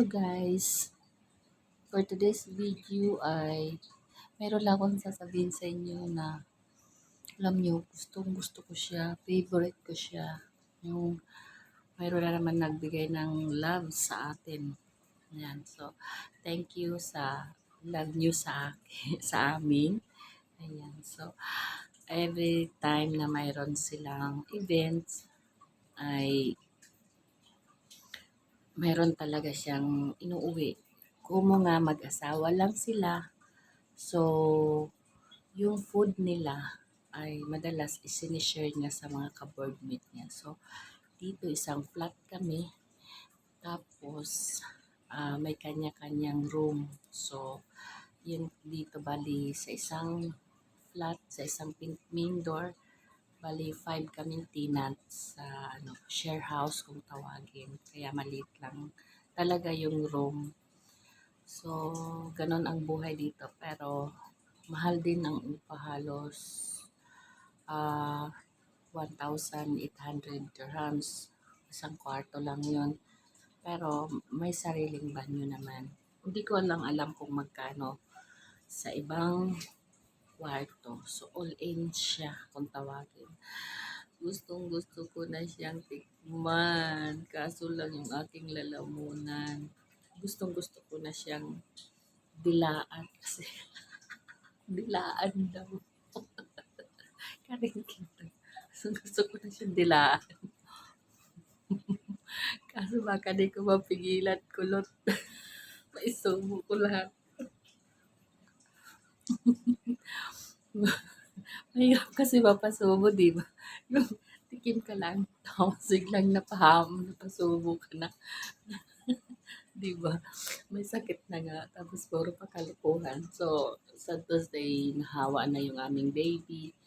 guys, for today's video ay meron lang akong sasabihin sa inyo na alam nyo, gustong gusto ko siya, favorite ko siya. Yung mayroon na naman nagbigay ng love sa atin. Ayan, so thank you sa love nyo sa akin, sa amin. Ayan, so every time na mayroon silang events ay mayroon talaga siyang inuuwi. Kumo nga mag-asawa lang sila. So, yung food nila ay madalas isinishare niya sa mga ka-boardmate niya. So, dito isang flat kami. Tapos, may kanya-kanyang room. So, yun dito bali sa isang flat, sa isang main door, bali 5 kaming tenants sa share house kung tawagin. Kaya maliit lang talaga yung room. So, ganon ang buhay dito. Pero, mahal din ang upa halos 1,800 dirhams. Isang kwarto lang yun. Pero, may sariling banyo naman. Hindi ko lang alam kung magkano sa ibang kwarto. So, all-in siya kung tawagin. Gustong gusto ko na siyang tikman. Kaso lang yung aking lalamunan. Gustong gusto ko na siyang dilaan kasi dilaan daw. Karing kita. Gusto ko na siyang dilaan. Kaso baka di ko mapigilan kulot. Maisubo ko lahat. Mahirap kasi mapasubo, di ba? Yung tikim ka lang, tapos biglang napasubo ka na. Di ba? May sakit na nga, tapos puro pa kalukuhan. So, sa Tuesday, nahawa na yung aming baby.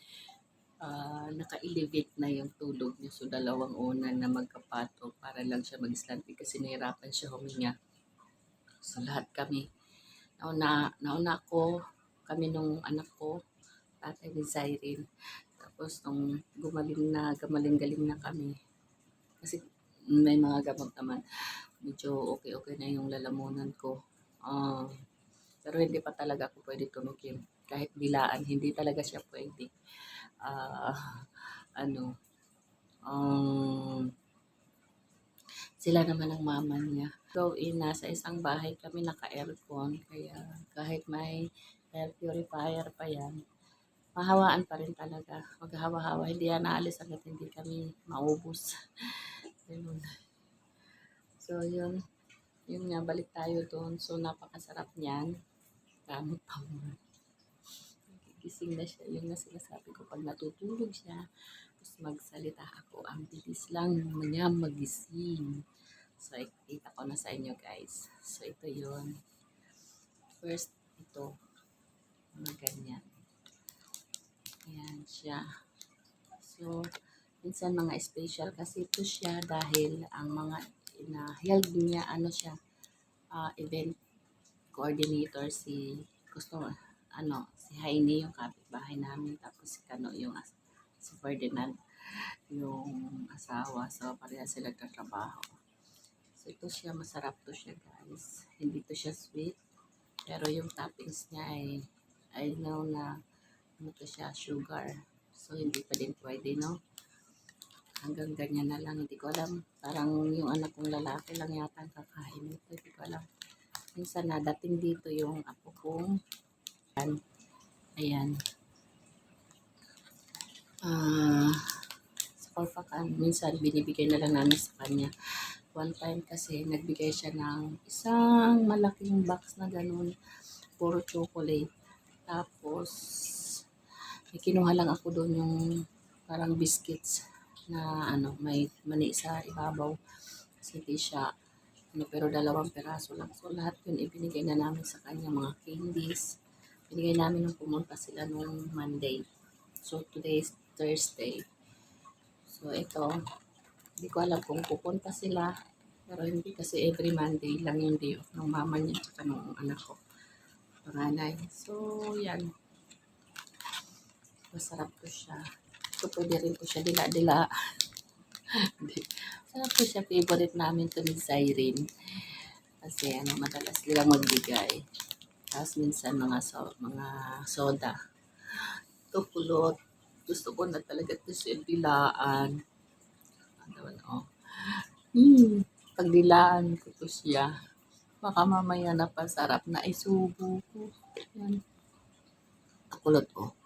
Naka-elevate na yung tulog niya. So, dalawang unan na magkapato para lang siya mag-slanting kasi nahirapan siya huminga. So, lahat kami. Nauna ko, kami nung anak ko, tatay ni Zyrene. Tapos, nung gamaling-galing na kami, kasi may mga gamot naman, medyo okay na yung lalamunan ko. Pero hindi pa talaga ako pwede tumikim. Kahit bilaan, hindi talaga siya pwede. Uh, ano, um, sila naman ang mama niya. So, nasa isang bahay kami naka-aircon. Kaya kahit may air purifier pa yan, mahawaan pa rin talaga. Maghahawa-hawa. Hindi yan naalis hanggat hindi kami maubos. Ganun. So, yun. Yun nga, balik tayo doon. So, napakasarap niyan. Kamot pa mo. Gising na siya. Yun nga sinasabi ko. Pag natutulog siya, tapos magsalita ako, ang bilis lang niya magising. So, ikita ko na sa inyo, guys. So, ito yun. First, ito. Mga ganyan. Ayan siya. So, minsan mga special kasi ito siya dahil ang mga held niya, siya, event coordinator si si Heine yung kapitbahay namin, tapos si Kano yung si Ferdinand yung asawa, so pareha sila nagtatrabaho. So ito siya, masarap to siya guys, hindi to siya sweet, pero yung toppings niya ay know na to siya, sugar, so hindi pa din pwede, no? Hanggang ganyan na lang, hindi ko alam, parang yung anak kong lalaki lang yata ang kakain nito, hindi ko alam. Minsan nadating dito yung apo kong ayan. Sa Palpakan, minsan binibigay na lang namin sa kanya. One time kasi nagbigay siya ng isang malaking box na ganun, puro chocolate. Tapos may kinuha lang ako doon yung parang biscuits na may mani sa ibabaw. Kasi hindi siya pero 2 peraso lang. So lahat yun ibinigay na namin sa kanya, mga candies. Binigay namin nung pumunta sila nung Monday. So today is Thursday. So ito, hindi ko alam kung pupunta sila. Pero hindi kasi every Monday lang yung day off ng mama niya at ng anak ko. Panganay. So yan. Masarap ko siya. So pwede rin ko siya dila-dila. Masarap ko siya. Favorite namin to ni Zyrene. Kasi madalas silang magbigay. Tapos minsan mga soda. Ito pulot. Gusto ko na talaga ito siya dilaan. Oh. Pagdilaan ko to siya. Baka mamaya na pasarap na isubo ko. Yan. Kulot ko.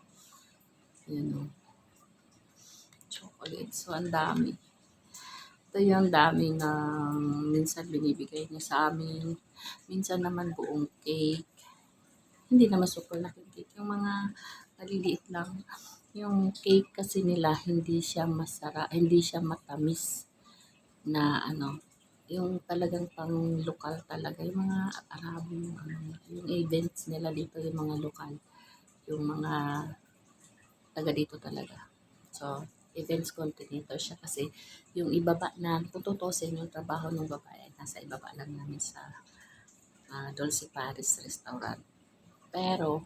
Yan o. Chocolate. So, ang dami. Ito yung dami na minsan binibigay niya sa amin. Minsan naman buong cake. Hindi naman super laki cake. Yung mga maliliit lang. Yung cake kasi nila, hindi siya hindi siya matamis na yung talagang pang lokal talaga. Yung mga Arabo, yung events nila dito, yung mga lokal. Yung mga taga dito talaga. So, events coordinator siya kasi yung ibaba na, kung tutusin yung trabaho ng babae, nasa ibaba lang namin sa Dulce Paris Restaurant. Pero,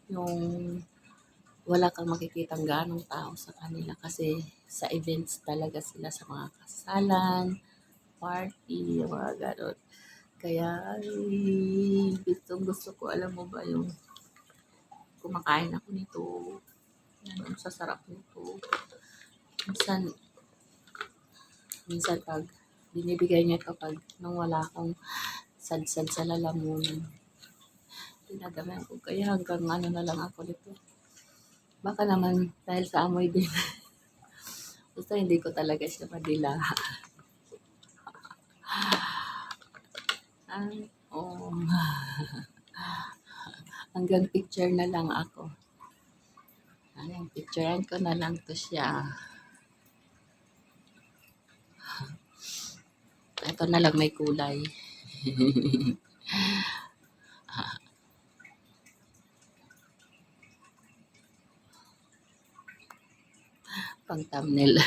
yung wala kang makikitang ganong tao sa kanila kasi sa events talaga sila sa mga kasalan, party, mga ganon. Kaya, gusto ko, alam mo ba yung kumakain ako nito, ang sasarap nito. Minsan pag binibigay niya kapag nung wala akong sadsad sa lalamunan, dinadamihan ko. Kaya hanggang na lang ako nito. Baka naman dahil sa amoy din. Basta hindi ko talaga siya madila. Oh. Hanggang picture na lang ako. Ayan, picturean ko na lang to siya. Ito na lang may kulay. Pang thumbnail.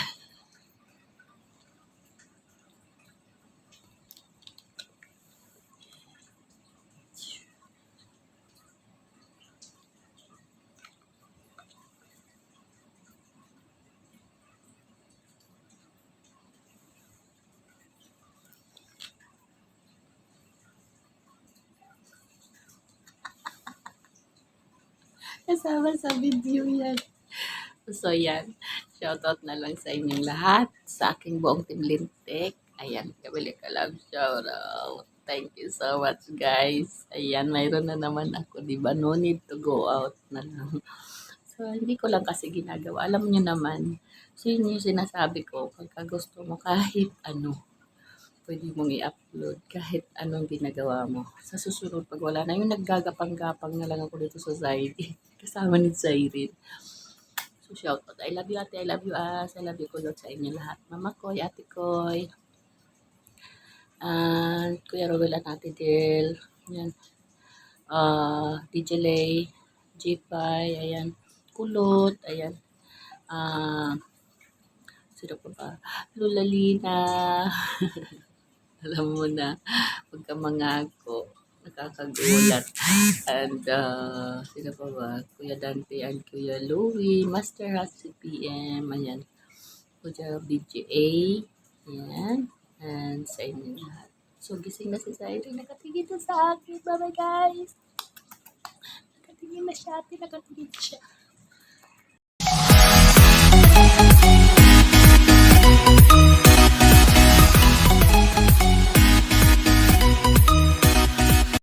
Kasama sa video yan. So, yan. Shoutout na lang sa inyong lahat. Sa aking buong Team Lintik. Ayan, kabili ka lang. Shoutout. Thank you so much, guys. Ayan, mayroon na naman ako. Diba? No need to go out na lang. So, hindi ko lang kasi ginagawa. Alam niyo naman, so yun yung sinasabi ko. Pagka gusto mo kahit ano, pwede mong i-upload kahit anong ginagawa mo. Sa susunod, pag wala na, yung naggagapang-gapang na lang ako dito sa Zaire. Kasama ni Zaire. So, shout out. I love you, ate. I love you, as. I love you, kulot sa inyo lahat. Mama Koy, ate Koy. And Kuya Rowel at ate Del. Ayan. DJ Lay. G-Pie. Ayan. Kulot. Ayan. Sino pa ba? Lulalina. Alam mo na, pagka mga ako, nakakagulat. And, sino pa ba? Kuya Dante and Kuya Louie, Master Hot CPM, ayan. Kuya BGA, ayan. And sa inyo lahat. So, gising na si Zaire, nakatingin na sa akin. Bye-bye, guys! Nakatingin na siya, ate, nakatingin siya.